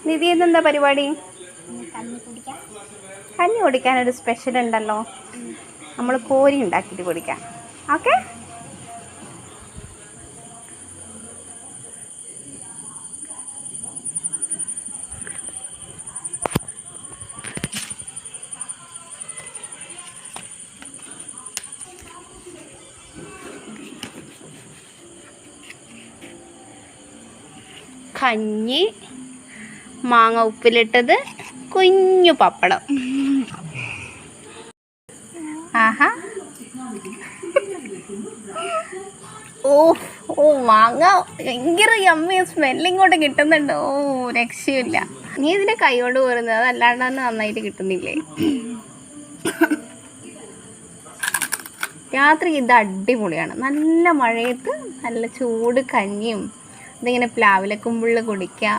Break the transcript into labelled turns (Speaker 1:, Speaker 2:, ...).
Speaker 1: നിധി എന്താ പരിപാടി? കഞ്ഞി കുടിക്കാനൊരു സ്പെഷ്യൽ ഉണ്ടല്ലോ, നമ്മൾ കോരി ഉണ്ടാക്കിയിട്ട് കുടിക്കാം. ഓക്കെ, കഞ്ഞി, മാങ്ങ ഉപ്പിലിട്ടത്, കുഞ്ഞു പപ്പടം. ആഹാ, ഓ ഓ മാങ്ങ ഭയങ്കര യമ്മി സ്മെല്ലിങ്ങോട്ട് കിട്ടുന്നുണ്ട്. ഓ രക്ഷയില്ല. നീ ഇതിൻ്റെ കൈകൊണ്ട് പോരുന്നത്, അതല്ലാണ്ട് തന്നെ നന്നായിട്ട് കിട്ടുന്നില്ലേ? രാത്രി ഇത് അടിപൊളിയാണ്. നല്ല മഴയത്ത് നല്ല ചൂട് കഞ്ഞിയും ഇതിങ്ങനെ പ്ലാവിലക്കുമ്പിളിൽ കുടിക്കുക.